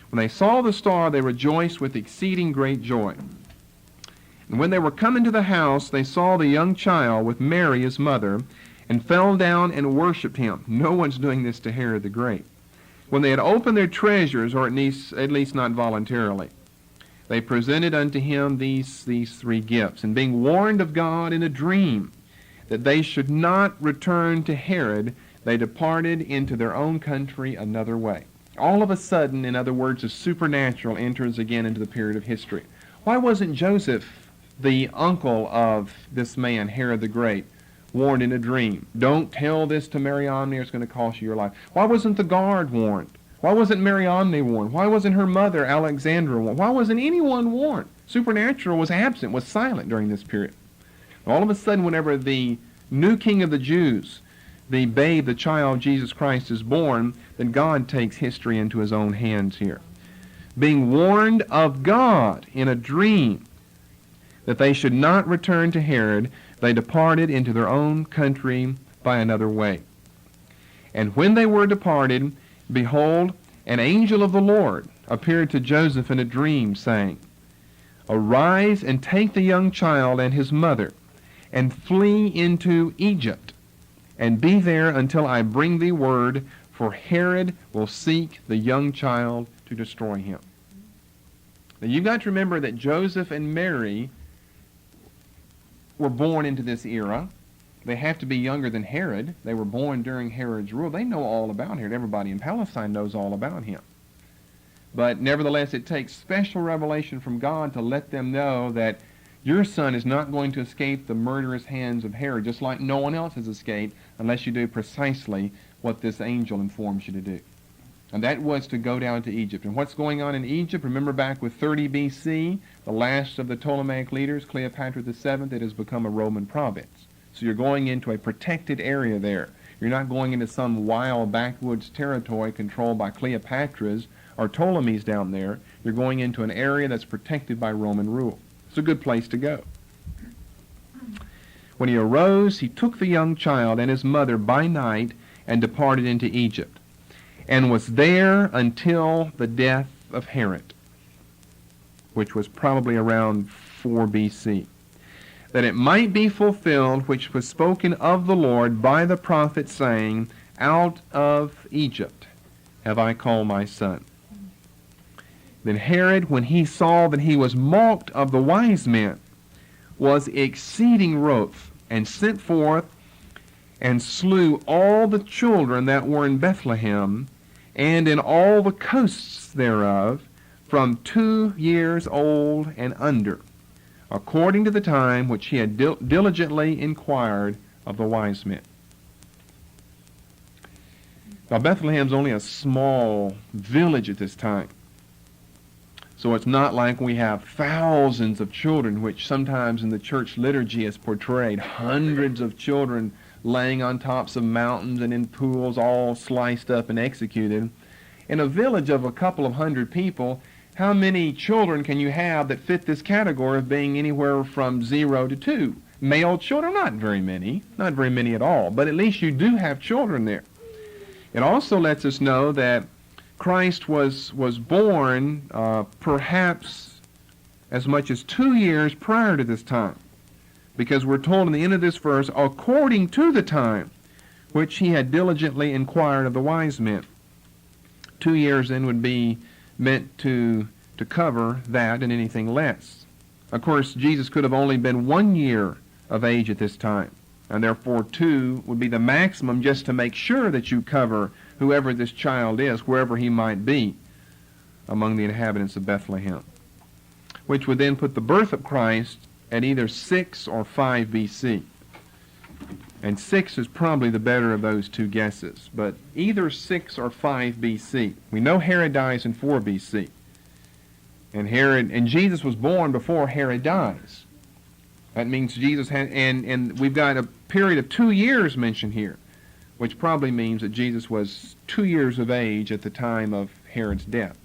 When they saw the star, they rejoiced with exceeding great joy. And when they were come into the house, they saw the young child with Mary his mother, and fell down and worshipped him. No one's doing this to Herod the Great. When they had opened their treasures, or at least not voluntarily, they presented unto him these three gifts. And being warned of God in a dream that they should not return to Herod, they departed into their own country another way. All of a sudden, in other words, the supernatural enters again into the period of history. Why wasn't Joseph, the uncle of this man, Herod the Great, warned in a dream? Don't tell this to Mariamne, it's going to cost you your life. Why wasn't the guard warned? Why wasn't Mariamne warned? Why wasn't her mother, Alexandra, warned? Why wasn't anyone warned? Supernatural was absent, was silent during this period. All of a sudden, whenever the new king of the Jews the babe, the child, Jesus Christ, is born, then God takes history into his own hands here. Being warned of God in a dream that they should not return to Herod, they departed into their own country by another way. And when they were departed, behold, an angel of the Lord appeared to Joseph in a dream, saying, Arise and take the young child and his mother, and flee into Egypt, and be there until I bring thee word, for Herod will seek the young child to destroy him. Now you've got to remember that Joseph and Mary were born into this era. They have to be younger than Herod. They were born during Herod's rule. They know all about Herod. Everybody in Palestine knows all about him. But nevertheless, it takes special revelation from God to let them know that your son is not going to escape the murderous hands of Herod, just like no one else has escaped, unless you do precisely what this angel informs you to do. And that was to go down to Egypt. And what's going on in Egypt? Remember back with 30 B.C., the last of the Ptolemaic leaders, Cleopatra VII, it has become a Roman province. So you're going into a protected area there. You're not going into some wild backwoods territory controlled by Cleopatras or Ptolemies down there. You're going into an area that's protected by Roman rule. It's a good place to go. When he arose, he took the young child and his mother by night and departed into Egypt, and was there until the death of Herod, which was probably around 4 B.C., that it might be fulfilled which was spoken of the Lord by the prophet, saying, Out of Egypt have I called my son. Then Herod, when he saw that he was mocked of the wise men, was exceeding wroth, and sent forth and slew all the children that were in Bethlehem, and in all the coasts thereof, from 2 years old and under, according to the time which he had diligently inquired of the wise men. Now Bethlehem's only a small village at this time. So it's not like we have thousands of children, which sometimes in the church liturgy is portrayed, hundreds of children laying on tops of mountains and in pools, all sliced up and executed. In a village of a couple of hundred people, how many children can you have that fit this category of being anywhere from 0 to 2? Male children, not very many at all, but at least you do have children there. It also lets us know that Christ was born perhaps as much as 2 years prior to this time, because we're told in the end of this verse, according to the time which he had diligently inquired of the wise men. 2 years then would be meant to cover that and anything less. Of course, Jesus could have only been 1 year of age at this time, and therefore 2 would be the maximum, just to make sure that you cover whoever this child is, wherever he might be among the inhabitants of Bethlehem, which would then put the birth of Christ at either 6 or 5 B.C. And 6 is probably the better of those two guesses, but either 6 or 5 B.C. We know Herod dies in 4 B.C. And Jesus was born before Herod dies. That means Jesus had, and we've got a period of 2 years mentioned here, which probably means that Jesus was 2 years of age at the time of Herod's death.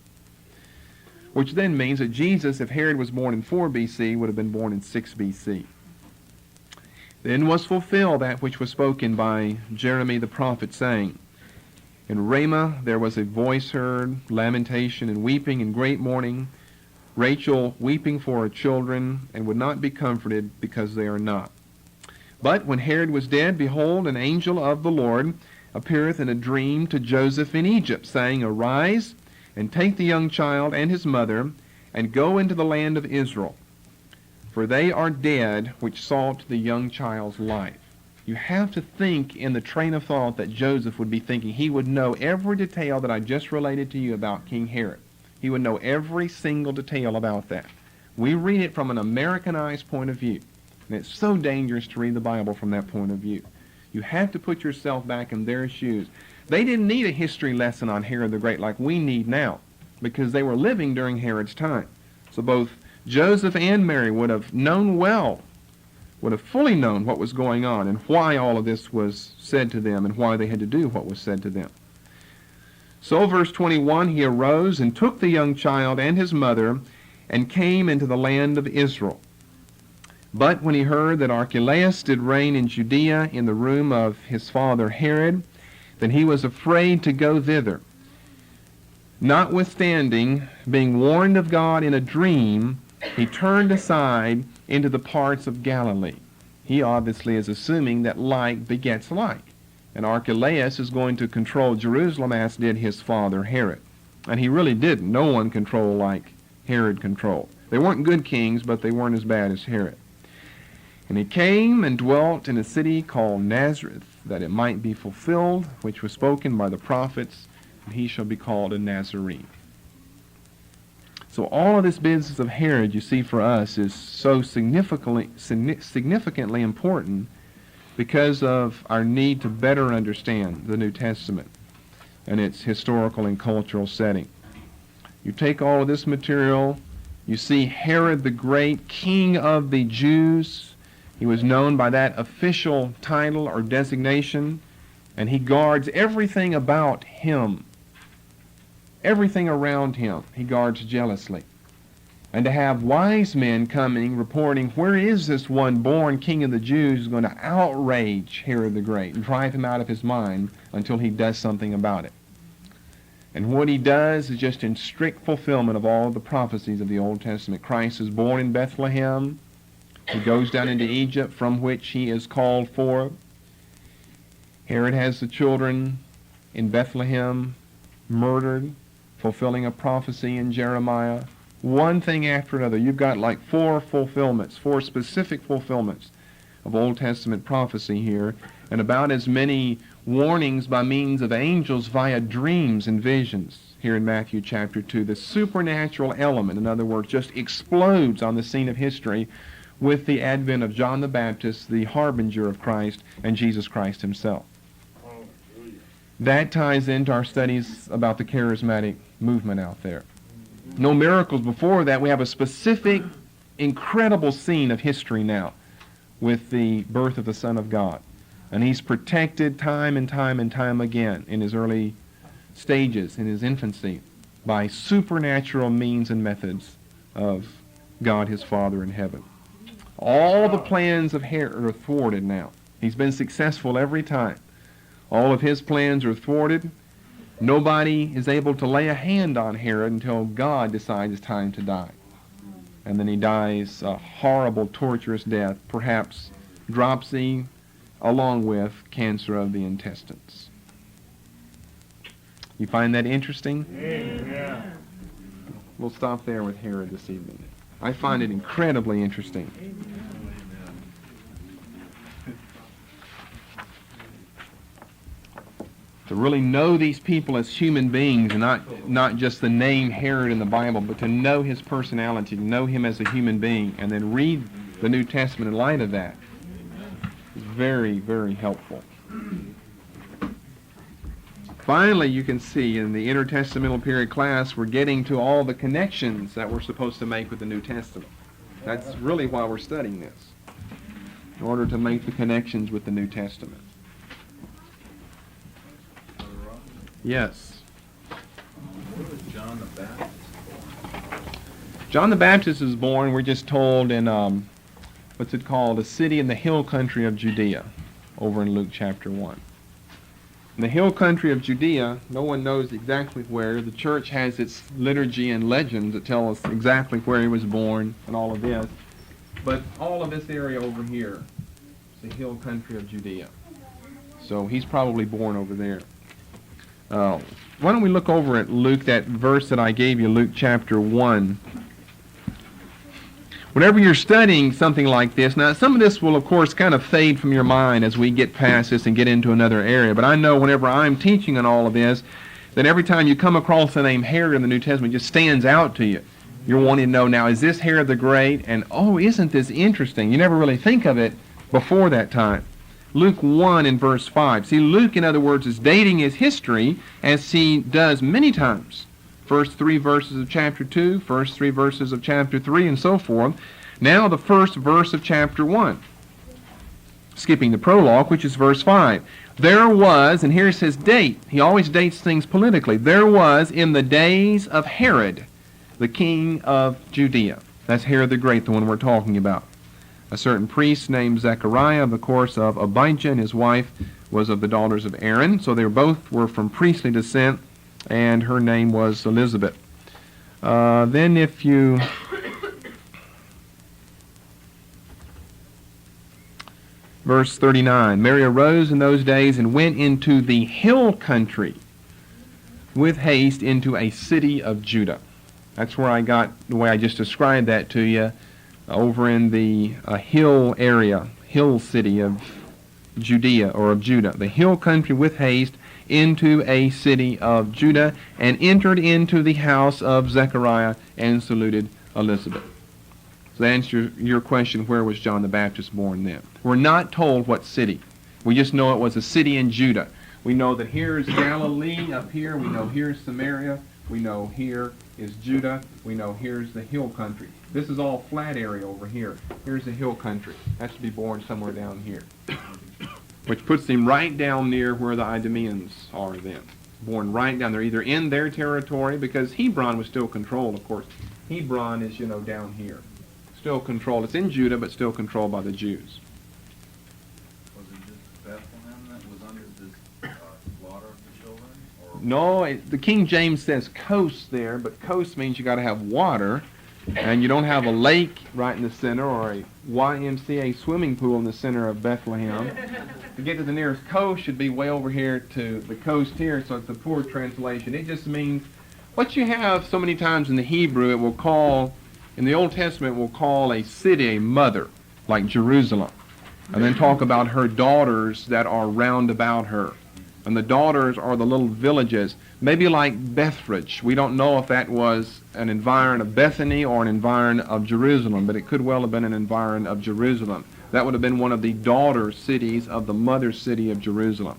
Which then means that Jesus, if Herod was born in 4 B.C., would have been born in 6 B.C. Then was fulfilled that which was spoken by Jeremy the prophet, saying, In Ramah there was a voice heard, lamentation and weeping and great mourning, Rachel weeping for her children, and would not be comforted, because they are not. But when Herod was dead, behold, an angel of the Lord appeareth in a dream to Joseph in Egypt, saying, Arise, and take the young child and his mother, and go into the land of Israel, for they are dead which sought the young child's life. You have to think in the train of thought that Joseph would be thinking. He would know every detail that I just related to you about King Herod. He would know every single detail about that. We read it from an Americanized point of view. And it's so dangerous to read the Bible from that point of view. You have to put yourself back in their shoes. They didn't need a history lesson on Herod the Great like we need now, because they were living during Herod's time. So both Joseph and Mary would have known well would have fully known what was going on and why all of this was said to them and why they had to do what was said to them. So, verse 21, he arose and took the young child and his mother and came into the land of Israel. But when he heard that Archelaus did reign in Judea in the room of his father Herod, then he was afraid to go thither. Notwithstanding, being warned of God in a dream, he turned aside into the parts of Galilee. He obviously is assuming that like begets like. And Archelaus is going to control Jerusalem as did his father Herod. And he really didn't. No one controlled like Herod controlled. They weren't good kings, but they weren't as bad as Herod. And he came and dwelt in a city called Nazareth, that it might be fulfilled, which was spoken by the prophets, and he shall be called a Nazarene. So all of this business of Herod, you see, for us is so significantly important because of our need to better understand the New Testament and its historical and cultural setting. You take all of this material, you see Herod the Great, king of the Jews. He was known by that official title or designation, and he guards everything about him. Everything around him he guards jealously. And to have wise men coming reporting, where is this one born king of the Jews who's going to outrage Herod the Great and drive him out of his mind until he does something about it. And what he does is just in strict fulfillment of all the prophecies of the Old Testament. Christ is born in Bethlehem. He goes down into Egypt, from which he is called forth. Herod has the children in Bethlehem murdered, fulfilling a prophecy in Jeremiah. One thing after another. You've got like four specific fulfillments of Old Testament prophecy here, and about as many warnings by means of angels via dreams and visions here in Matthew chapter 2. The supernatural element, in other words, just explodes on the scene of history with the advent of John the Baptist, the harbinger of Christ, and Jesus Christ himself. That ties into our studies about the charismatic movement out there. No miracles before that. We have a specific, incredible scene of history now with the birth of the Son of God. And he's protected time and time and time again in his early stages, in his infancy, by supernatural means and methods of God his Father in heaven. All the plans of Herod are thwarted now. He's been successful every time. All of his plans are thwarted. Nobody is able to lay a hand on Herod until God decides it's time to die. And then he dies a horrible, torturous death, perhaps dropsy, along with cancer of the intestines. You find that interesting? Amen. We'll stop there with Herod this evening. I find it incredibly interesting. To really know these people as human beings, and not just the name Herod in the Bible, but to know his personality, to know him as a human being, and then read the New Testament in light of that is very, very helpful. Finally, you can see in the intertestamental period class, we're getting to all the connections that we're supposed to make with the New Testament. That's really why we're studying this, in order to make the connections with the New Testament. Yes. Where was John the Baptist? John the Baptist was born, we're just told, in, what's it called, a city in the hill country of Judea, over in Luke chapter 1. In the hill country of Judea, no one knows exactly where. The church has its liturgy and legends that tell us exactly where he was born and all of this. But all of this area over here is the hill country of Judea. So he's probably born over there. Why don't we look over at Luke, that verse that I gave you, Luke chapter 1. Whenever you're studying something like this, now some of this will of course kind of fade from your mind as we get past this and get into another area, but I know whenever I'm teaching on all of this, that every time you come across the name Herod in the New Testament, it just stands out to you. You're wanting to know, now is this Herod the Great? And oh, isn't this interesting? You never really think of it before that time. Luke 1 in verse 5. See, Luke, in other words, is dating his history as he does many times. First 3 verses of chapter 2, first 3 verses of chapter 3, and so forth. Now the first verse of chapter 1. skipping the prologue, which is verse 5. There was, and here's his date. He always dates things politically. There was in the days of Herod, the king of Judea. That's Herod the Great, the one we're talking about. A certain priest named Zechariah, of the course of Abijah, and his wife was of the daughters of Aaron. So they both were from priestly descent, and her name was Elizabeth. Then if you... Verse 39, Mary arose in those days and went into the hill country with haste into a city of Judah. That's where I got the way I just described that to you, over in the hill area, hill city of Judea or of Judah. The hill country with haste into a city of Judah, and entered into the house of Zechariah and saluted Elizabeth. So to answer your question, where was John the Baptist born then? We're not told what city. We just know it was a city in Judah. We know that here is Galilee up here. We know here's Samaria. We know here is Judah. We know here's the hill country. This is all flat area over here. Here's the hill country. Has to be born somewhere down here. Which puts him right down near where the Idumeans are then. Born right down there, either in their territory, because Hebron was still controlled, of course. Hebron is, down here. Still controlled. It's in Judah, but still controlled by the Jews. Was it just Bethlehem that was under this slaughter of the children? Or No, the King James says coast there, but coast means you got to have water, and you don't have a lake right in the center or a YMCA swimming pool in the center of Bethlehem. To get to the nearest coast should be way over here to the coast here, so it's a poor translation. It just means what you have so many times in the Hebrew, it will call, in the Old Testament, will call a city a mother, like Jerusalem, and then talk about her daughters that are round about her. And the daughters are the little villages, maybe like Bethphage. We don't know if that was an environ of Bethany or an environ of Jerusalem, but it could well have been an environ of Jerusalem. That would have been one of the daughter cities of the mother city of Jerusalem.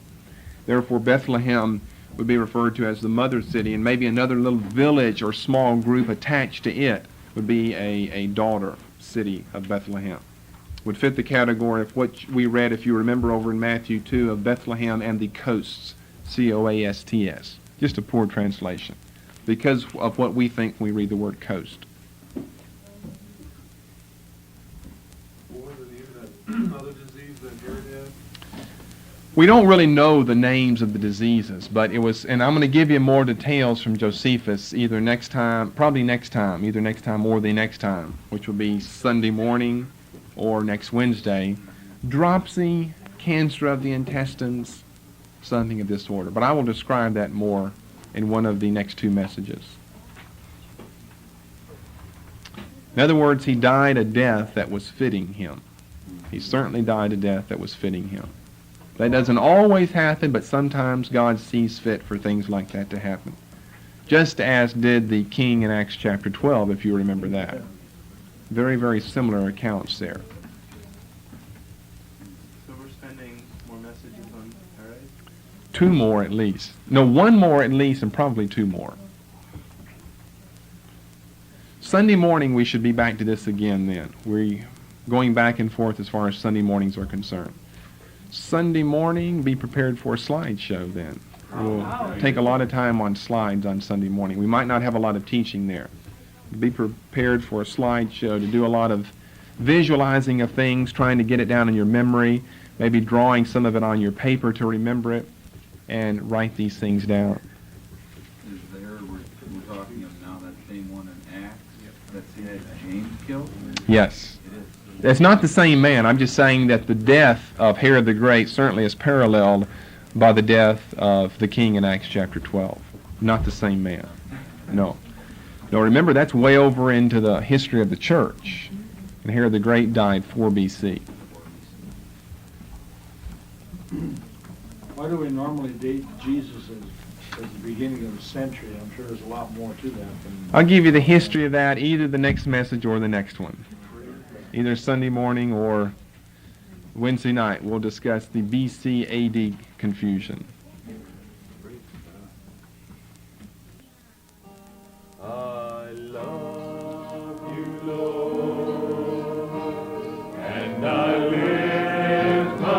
Therefore, Bethlehem would be referred to as the mother city, and maybe another little village or small group attached to it would be a daughter city of Bethlehem. Would fit the category of what we read, if you remember, over in Matthew 2 of Bethlehem and the coasts, C-O-A-S-T-S. Just a poor translation because of what we think when we read the word coast. Was it even another disease that Herod had? We don't really know the names of the diseases, but it was, and I'm going to give you more details from Josephus either next time, probably next time, either next time or the next time, which will be Sunday morning or next Wednesday. Dropsy, cancer of the intestines, something of this order. But I will describe that more in one of the next two messages. In other words, he died a death that was fitting him. He certainly died a death that was fitting him. That doesn't always happen, but sometimes God sees fit for things like that to happen. Just as did the king in Acts chapter 12, if you remember that. Very, very similar accounts there. So we're spending more messages on Herod? Two more at least. No, one more at least, and probably two more. Sunday morning we should be back to this again then. We're going back and forth as far as Sunday mornings are concerned. Sunday morning, be prepared for a slideshow then. We'll take a lot of time on slides on Sunday morning. We might not have a lot of teaching there. Be prepared for a slideshow to do a lot of visualizing of things, trying to get it down in your memory, maybe drawing some of it on your paper to remember it, and write these things down. is there, we're talking of now that same one in Acts, that's that James killed? Yes. It is. It's not the same man. I'm just saying that the death of Herod the Great certainly is paralleled by the death of the king in Acts chapter 12. Not the same man. No. No, remember, that's way over into the history of the church. And Herod the Great died 4 B.C. Why do we normally date Jesus as the beginning of the century? I'm sure there's a lot more to that than... I'll give you the history of that, either the next message or the next one. Either Sunday morning or Wednesday night. We'll discuss the BC AD confusion. I love you, Lord, and I lift my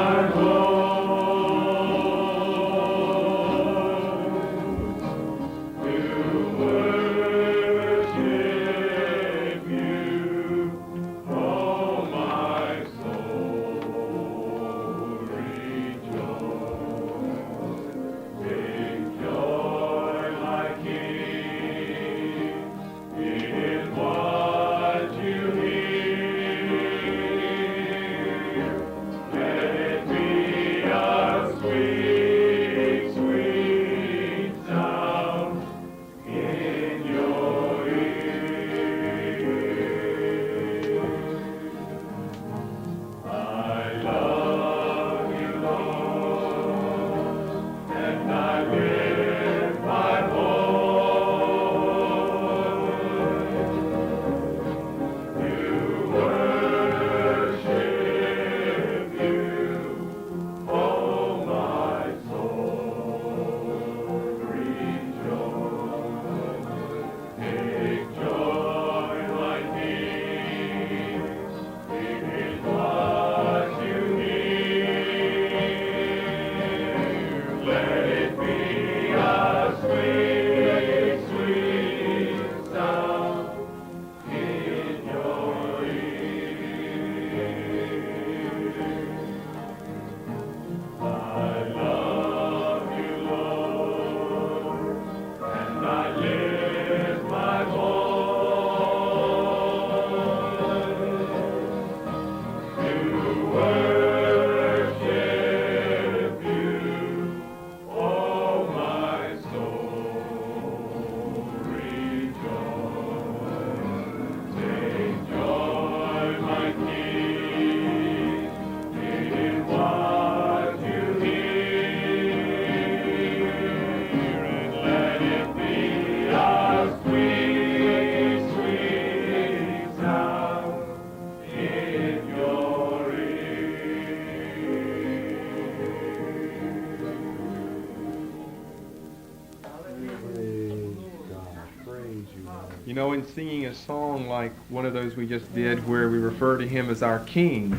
You know, in singing a song like one of those we just did where we refer to him as our king,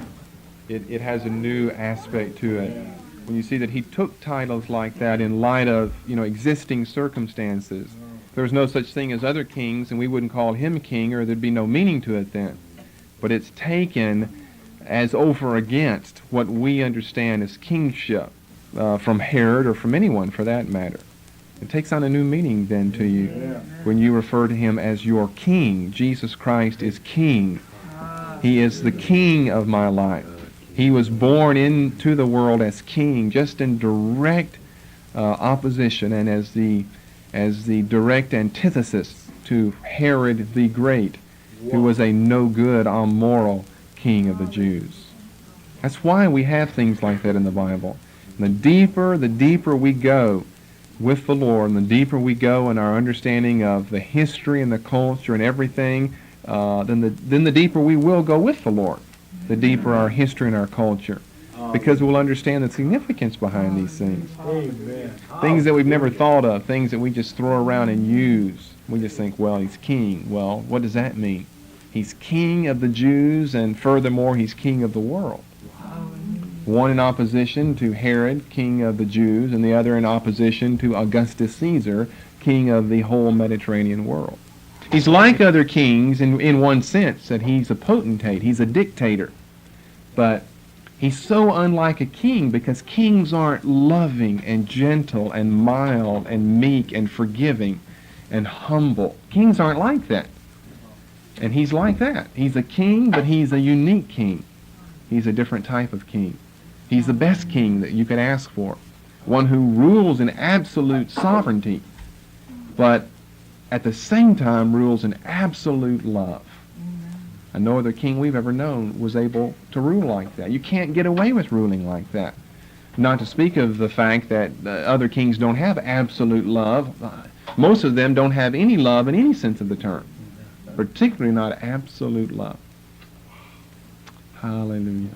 it has a new aspect to it. When you see that he took titles like that in light of, existing circumstances. There was no such thing as other kings, and we wouldn't call him king, or there'd be no meaning to it then. But it's taken as over against what we understand as kingship from Herod, or from anyone for that matter. It takes on a new meaning then to you when you refer to him as your king. Jesus Christ is king. He is the king of my life. He was born into the world as king, just in direct opposition and as the direct antithesis to Herod the Great, who was a no-good, immoral king of the Jews. That's why we have things like that in the Bible. And the deeper we go with the Lord, and the deeper we go in our understanding of the history and the culture and everything, then the deeper we will go with the Lord, the deeper our history and our culture, because we'll understand the significance behind these things. Amen. Things that we've never thought of, things that we just throw around and use. We just think, well, he's king. Well, what does that mean? He's king of the Jews, and furthermore, he's king of the world. One in opposition to Herod, king of the Jews, and the other in opposition to Augustus Caesar, king of the whole Mediterranean world. He's like other kings in one sense, that he's a potentate, he's a dictator. But he's so unlike a king because kings aren't loving and gentle and mild and meek and forgiving and humble. Kings aren't like that. And he's like that. He's a king, but he's a unique king. He's a different type of king. He's the best king that you could ask for. One who rules in absolute sovereignty, but at the same time rules in absolute love. And no other king we've ever known was able to rule like that. You can't get away with ruling like that. Not to speak of the fact that other kings don't have absolute love. Most of them don't have any love in any sense of the term, particularly not absolute love. Hallelujah.